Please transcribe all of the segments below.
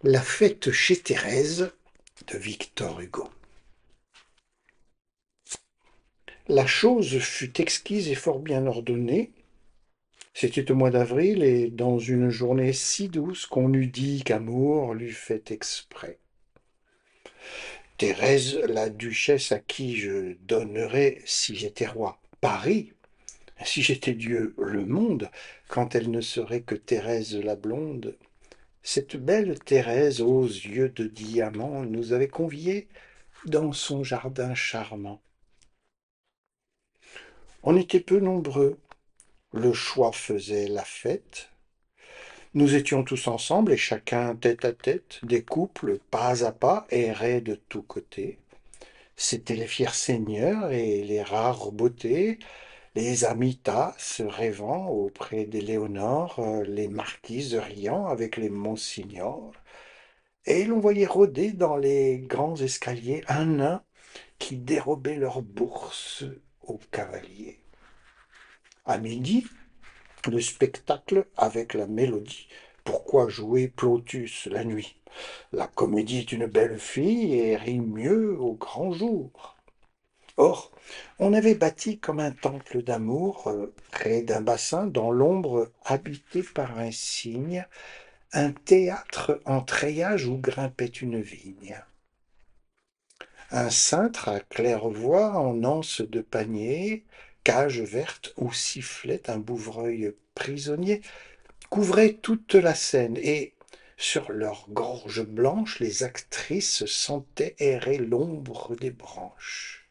La fête chez Thérèse de Victor Hugo. La chose fut exquise et fort bien ordonnée. C'était au mois d'avril, et dans une journée si douce qu'on eût dit qu'amour l'eût fait exprès. Thérèse, la duchesse à qui je donnerais, si j'étais roi, Paris, si j'étais Dieu, le monde, quand elle ne serait que Thérèse la blonde, cette belle Thérèse aux yeux de diamant nous avait conviés dans son jardin charmant. On était peu nombreux, le choix faisait la fête. Nous étions tous ensemble et chacun tête à tête, des couples pas à pas erraient de tous côtés. C'étaient les fiers seigneurs et les rares beautés, les amitas se rêvant auprès d'Éléonore, les marquises riant avec les monsignors, et l'on voyait rôder dans les grands escaliers un nain qui dérobait leurs bourses aux cavaliers. À midi, le spectacle avec la mélodie. Pourquoi jouer Plautus la nuit? La comédie est une belle fille et rit mieux au grand jour. Or, on avait bâti comme un temple d'amour, près d'un bassin, dans l'ombre, habité par un cygne, un théâtre en treillage où grimpait une vigne. Un cintre à claire-voie en anse de panier, cage verte où sifflait un bouvreuil prisonnier, couvrait toute la scène, et sur leurs gorges blanches les actrices sentaient errer l'ombre des branches.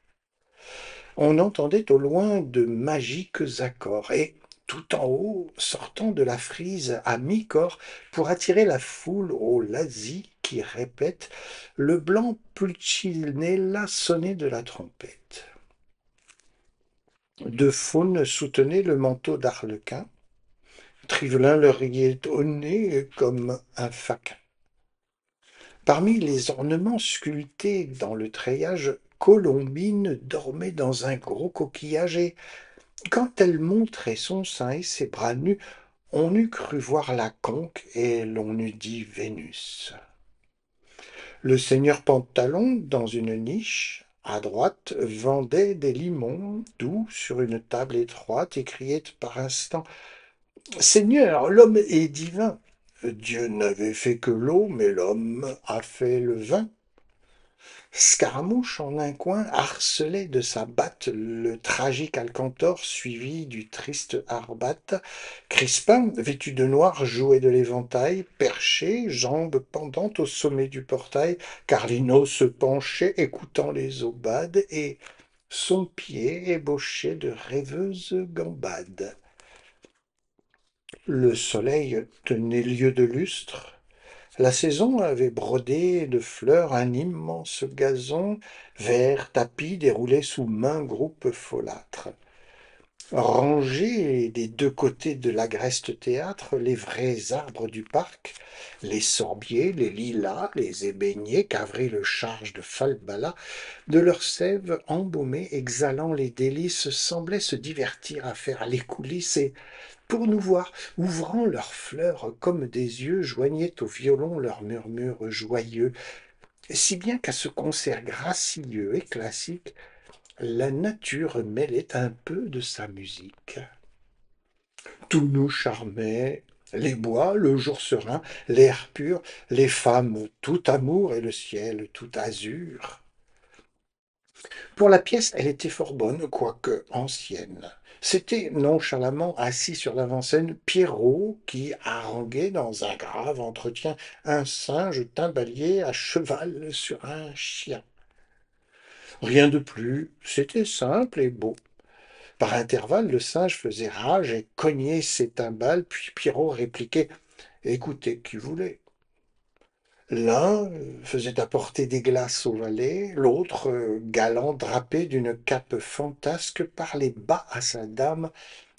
On entendait au loin de magiques accords, et tout en haut, sortant de la frise à mi-corps, pour attirer la foule au lazzi qui répète, le blanc Pulcinella sonnait de la trompette. Deux faunes soutenaient le manteau d'arlequin, Trivelin leur riait au nez comme un faquin. Parmi les ornements sculptés dans le treillage, Colombine dormait dans un gros coquillage, et quand elle montrait son sein et ses bras nus, on eût cru voir la conque et l'on eût dit Vénus. Le seigneur Pantalon, dans une niche, à droite, vendait des limons doux sur une table étroite et criait par instant Seigneur, l'homme est divin. Dieu n'avait fait que l'eau, mais l'homme a fait le vin. Scaramouche, en un coin, harcelait de sa batte le tragique Alcantor, suivi du triste Arbate. Crispin, vêtu de noir, jouait de l'éventail, perché, jambes pendantes au sommet du portail. Carlino se penchait, écoutant les aubades, et son pied ébauchait de rêveuses gambades. Le soleil tenait lieu de lustre. La saison avait brodé de fleurs un immense gazon, vert tapis déroulé sous main groupe folâtre. Rangés des deux côtés de l'agreste théâtre, les vrais arbres du parc, les sorbiers, les lilas, les ébéniers qu'Avril charge de falbala, de leurs sèves embaumées exhalant les délices, semblaient se divertir à faire les coulisses, et pour nous voir, ouvrant leurs fleurs comme des yeux, joignaient au violon leurs murmures joyeux, si bien qu'à ce concert gracieux et classique, la nature mêlait un peu de sa musique. Tout nous charmait, les bois, le jour serein, l'air pur, les femmes tout amour et le ciel tout azur. Pour la pièce, elle était fort bonne, quoique ancienne. C'était nonchalamment assis sur l'avant-scène Pierrot qui haranguait dans un grave entretien un singe timbalier à cheval sur un chien. Rien de plus, c'était simple et beau. Par intervalles, le singe faisait rage et cognait ses timbales, puis Pierrot répliquait Écoutez qui voulait. L'un faisait apporter des glaces au valet, l'autre, galant drapé d'une cape fantasque, parlait bas à sa dame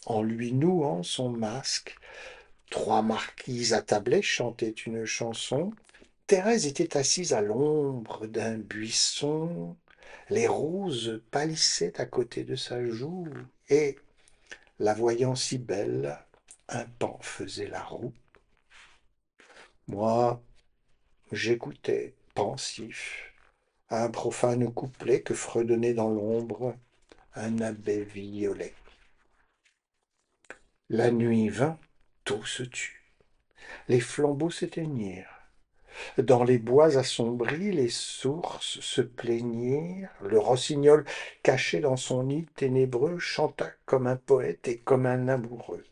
en lui nouant son masque. Trois marquises attablées chantaient une chanson. Thérèse était assise à l'ombre d'un buisson. Les roses pâlissaient à côté de sa joue, et, la voyant si belle, un pan faisait la roue. Moi, J'écoutais, pensif, à un profane couplet que fredonnait dans l'ombre un abbé violet. La nuit vint, tout se tut, les flambeaux s'éteignirent. Dans les bois assombris, les sources se plaignirent. Le rossignol, caché dans son nid ténébreux, chanta comme un poète et comme un amoureux.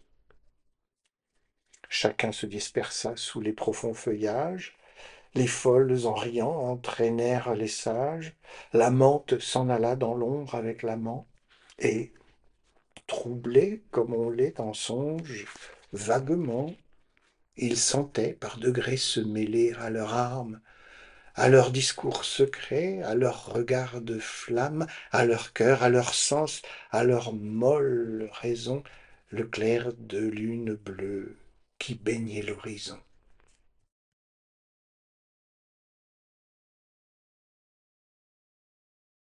Chacun se dispersa sous les profonds feuillages. Les folles, en riant, entraînèrent les sages. L'amante s'en alla dans l'ombre avec l'amant. Et, troublé comme on l'est en songe, vaguement, ils sentaient par degrés se mêler à leur âme, à leurs discours secrets, à leurs regards de flamme, à leur cœur, à leurs sens, à leur molle raison, le clair de lune bleue qui baignait l'horizon.